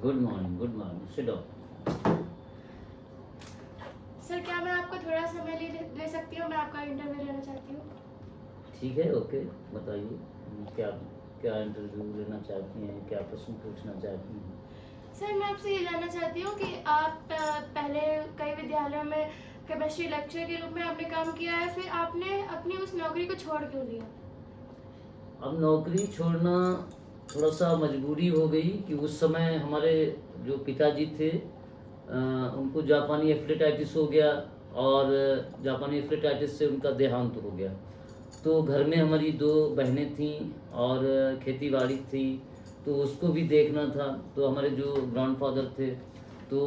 Good morning, sit down. Sir क्या मैं आपको थोड़ा समय ले सकती हूँ? मैं आपका इंटरव्यू लेना चाहती हूँ। ठीक है, ओके, बताइए क्या क्या इंटरव्यू लेना चाहती हैं, क्या प्रश्न पूछना चाहती हैं? सर मैं आपसे ये जानना चाहती हूँ कि आप पहले कई विद्यालयों में केमिस्ट्री लेक्चर के रूप में आपने काम किया है, फिर आपने अपनी उस नौकरी को छोड़ क्यों दिया? अब नौकरी छोड़ना थोड़ा सा मजबूरी हो गई कि उस समय हमारे जो पिताजी थे उनको जापानी एफ्लेटाइटिस हो गया और जापानी एफ्लेटाइटिस से उनका देहांत हो गया। तो घर में हमारी 2 बहनें थीं और खेती-बाड़ी थी, तो उसको भी देखना था। तो हमारे जो ग्रैंडफ़ादर थे, तो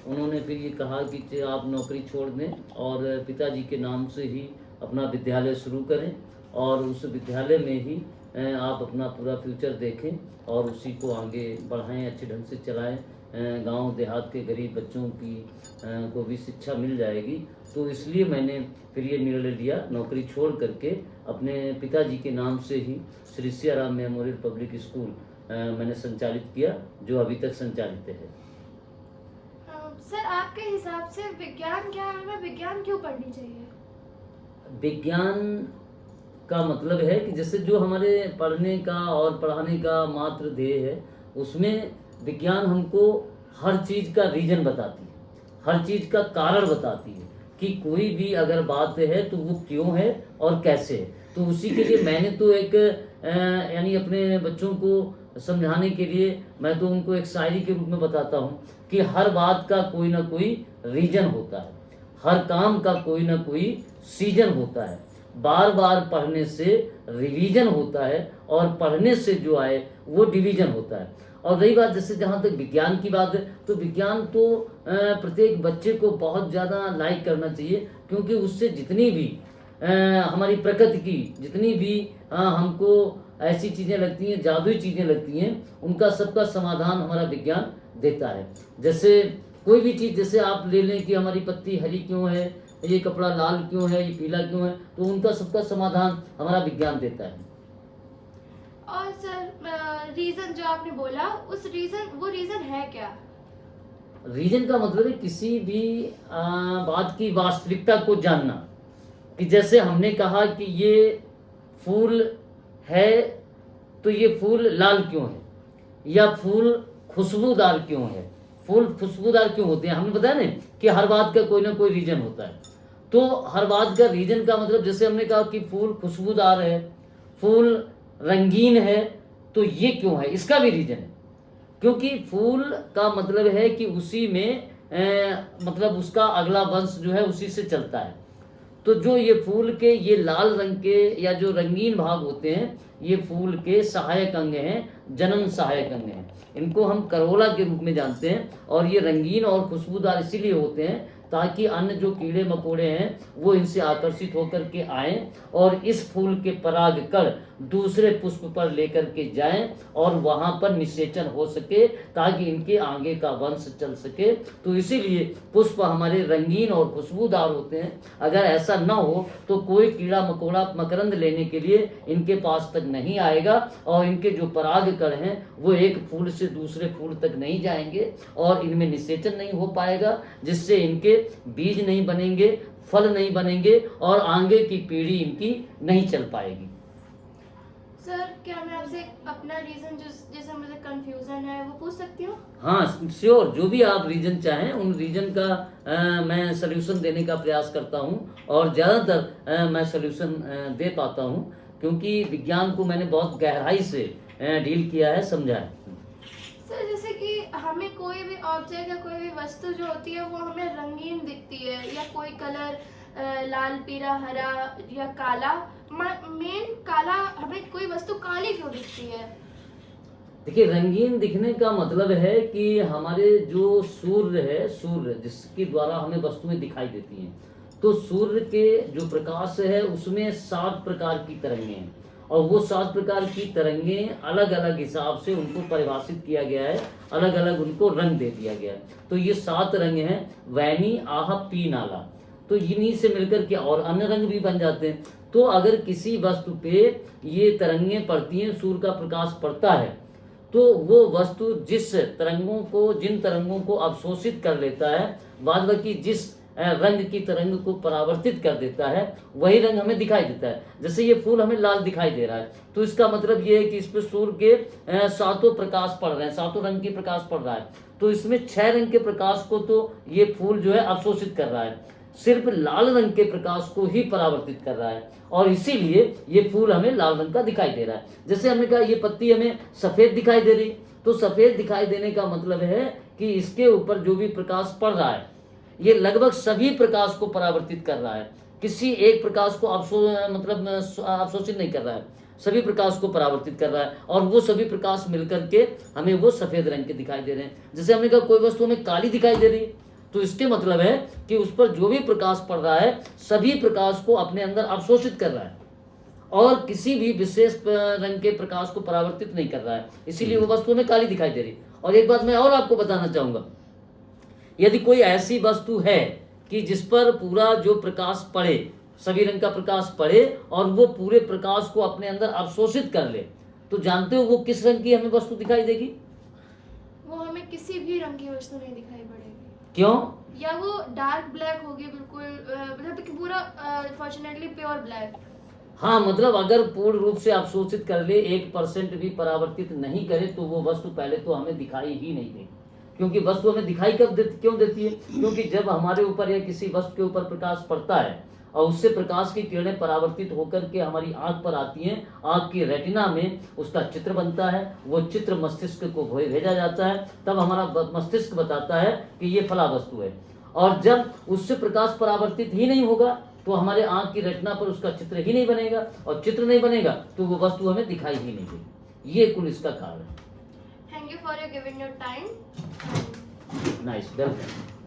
उन्होंने फिर ये कहा कि आप नौकरी छोड़ दें और पिताजी के नाम से ही अपना विद्यालय शुरू करें और उस विद्यालय में ही आप अपना पूरा फ्यूचर देखें और उसी को आगे बढ़ाएँ, अच्छे ढंग से चलाएँ। गाँव देहात के गरीब बच्चों की को भी शिक्षा मिल जाएगी। तो इसलिए मैंने फिर ये निर्णय लिया, नौकरी छोड़ करके अपने पिताजी के नाम से ही Shri Siyaram memorial public school मैंने संचालित किया, जो अभी तक संचालित है। सर आपके हिसाब से विज्ञान क्या है? हमें विज्ञान क्यों पढ़नी चाहिए? विज्ञान का मतलब है कि जैसे जो हमारे पढ़ने का और पढ़ाने का मात्र ध्येय है, उसमें विज्ञान हमको हर चीज़ का रीज़न बताती है, हर चीज़ का कारण बताती है कि कोई भी अगर बात है तो वो क्यों है और कैसे है। तो उसी के लिए मैंने तो एक यानी अपने बच्चों को समझाने के लिए मैं तो उनको एक शायरी के रूप में बताता हूँ कि हर बात का कोई ना कोई रीज़न होता है, हर काम का कोई ना कोई सीजन होता है। बार बार पढ़ने से रिवीजन होता है और पढ़ने से जो आए वो डिवीजन होता है। और रही बात जैसे जहाँ तक विज्ञान की बात है, तो विज्ञान तो प्रत्येक बच्चे को बहुत ज़्यादा लाइक करना चाहिए, क्योंकि उससे जितनी भी हमारी प्रकृति की जितनी भी हमको ऐसी चीज़ें लगती हैं, जादुई चीज़ें लगती हैं, उनका सबका समाधान हमारा विज्ञान देता है। जैसे कोई भी चीज़, जैसे आप ले लें कि हमारी पत्ती हरी क्यों है, ये कपड़ा लाल क्यों है, ये पीला क्यों है, तो उनका सबका समाधान हमारा विज्ञान देता है। और सर रीजन जो आपने बोला, वो रीजन है क्या? रीजन का मतलब है किसी भी बात की वास्तविकता को जानना। कि जैसे हमने कहा कि ये फूल है तो ये फूल लाल क्यों है, या फूल खुशबूदार क्यों है। फूल खुशबूदार क्यों होते हैं, हमने बताया ना कि हर बात का कोई ना कोई रीजन होता है। तो हर बात का रीजन का मतलब, जैसे हमने कहा कि फूल खुशबूदार है, फूल रंगीन है, तो ये क्यों है, इसका भी रीजन है। क्योंकि फूल का मतलब है कि उसी में मतलब उसका अगला वंश जो है उसी से चलता है। तो जो ये फूल के ये लाल रंग के या जो रंगीन भाग होते हैं, ये फूल के सहायक अंग हैं, जनन सहायक अंग हैं। इनको हम करोला के रूप में जानते हैं। और ये रंगीन और खुशबूदार इसीलिए होते हैं ताकि अन्य जो कीड़े मकोड़े हैं वो इनसे आकर्षित होकर के आएँ और इस फूल के पराग कण दूसरे पुष्प पर लेकर के जाएं और वहाँ पर निषेचन हो सके, ताकि इनके आगे का वंश चल सके। तो इसीलिए पुष्प हमारे रंगीन और खुशबूदार होते हैं। अगर ऐसा न हो तो कोई कीड़ा मकोड़ा मकरंद लेने के लिए इनके पास तक नहीं आएगा और इनके जो पराग कण हैं वो एक फूल से दूसरे फूल तक नहीं जाएंगे और इनमें निषेचन नहीं हो पाएगा, जिससे इनके बीज नहीं बनेंगे, फल नहीं बनेंगे और आगे की पीढ़ी इनकी नहीं चल पाएगी। सर क्या मैं आपसे अपना रीजन जैसे मुझे कंफ्यूजन है वो पूछ सकती हूँ? हाँ श्योर, जो भी आप रीजन चाहें उन रीजन का मैं सल्यूशन देने का प्रयास करता हूँ और ज़्यादातर मैं सल्यूशन दे पाता हूँ, क्योंकि विज्ञान को मैंने बहुत गहराई से डील किया है, समझा है। सर जैसे कि हमें कोई भी ऑब्जेक्ट या कोई भी वस्तु जो होती है वो हमें रंगीन दिखती है, या कोई कलर लाल पीला हरा या काला, मेन काला, हमें कोई वस्तु काली क्यों दिखती है? देखिए, रंगीन दिखने का मतलब है कि हमारे जो सूर्य है, सूर्य जिसके द्वारा हमें वस्तुएं दिखाई देती हैं, तो सूर्य के जो प्रकाश है उसमें 7 प्रकार की तरंगें हैं और वो 7 प्रकार की तरंगें अलग अलग हिसाब से उनको परिभाषित किया गया है, अलग अलग उनको रंग दे दिया गया है। तो ये 7 रंग हैं, वैनी आह पी नाला। तो इन्हीं से मिलकर के और अन्य रंग भी बन जाते हैं। तो अगर किसी वस्तु पे ये तरंगें पड़ती हैं, सूर्य का प्रकाश पड़ता है, तो वो वस्तु जिन तरंगों को अवशोषित कर लेता है, बाद बाकी जिस रंग की तरंग को परावर्तित कर देता है, वही रंग हमें दिखाई देता है। जैसे ये फूल हमें लाल दिखाई दे रहा है, तो इसका मतलब ये है कि इस पे सूर्य के सातों प्रकाश पड़ रहे हैं, सातों रंग के प्रकाश पड़ रहा है। तो इसमें 6 रंग के प्रकाश को तो ये फूल जो है अवशोषित कर रहा है, सिर्फ लाल रंग के प्रकाश को ही परावर्तित कर रहा है, और इसीलिए ये फूल हमें लाल रंग का दिखाई दे रहा है। जैसे हमने कहा ये पत्ती हमें सफेद दिखाई दे रही, तो सफेद दिखाई देने का मतलब है कि इसके ऊपर जो भी प्रकाश पड़ रहा है, ये लगभग सभी प्रकाश को परावर्तित कर रहा है, किसी एक प्रकाश को अवशोषित नहीं कर रहा है, सभी प्रकाश को परावर्तित कर रहा है, और वो सभी प्रकाश मिलकर के हमें वो सफेद रंग के दिखाई दे रहे हैं। जैसे हमने कहा कोई वस्तु हमें काली दिखाई दे रही, तो इसके मतलब है कि उस पर जो भी प्रकाश पड़ रहा है, सभी प्रकाश को अपने अंदर अवशोषित कर रहा है और किसी भी विशेष रंग के प्रकाश को परावर्तित नहीं कर रहा है, इसीलिए वो वस्तु हमें काली दिखाई दे रही। और एक बात मैं और आपको बताना चाहूंगा, यदि कोई ऐसी वस्तु है कि जिस पर पूरा जो प्रकाश पड़े, सभी रंग का प्रकाश पड़े और वो पूरे प्रकाश को अपने अंदर अवशोषित कर ले, तो जानते हो वो किस रंग की हमें वस्तु दिखाई देगी? वो हमें किसी भी रंग की वस्तु नहीं दिखाई पड़ेगी। क्यों? या वो डार्क ब्लैक होगी बिल्कुल, मतलब कि पूरा फॉर्चुनेटली प्योर ब्लैक। हाँ, मतलब अगर पूर्ण रूप से अवशोषित कर ले, 1% भी परावर्तित नहीं करे, तो वो वस्तु पहले तो हमें दिखाई ही नहीं देगी। क्योंकि वस्तु हमें दिखाई क्यों देती है? क्योंकि जब हमारे ऊपर या किसी वस्तु के ऊपर प्रकाश पड़ता है और उससे प्रकाश की किरणें परावर्तित होकर के हमारी आंख पर आती हैं, आंख की रेटिना में उसका चित्र बनता है, वो चित्र मस्तिष्क को भेजा जाता है, तब हमारा मस्तिष्क बताता है कि ये फला वस्तु है। और जब उससे प्रकाश परावर्तित ही नहीं होगा, तो हमारे आंख की रेटिना पर उसका चित्र ही नहीं बनेगा, और चित्र नहीं बनेगा तो वो वस्तु हमें दिखाई ही नहीं देगी। ये कुल इसका कारण है। Thank you for your giving your time. Nice, welcome.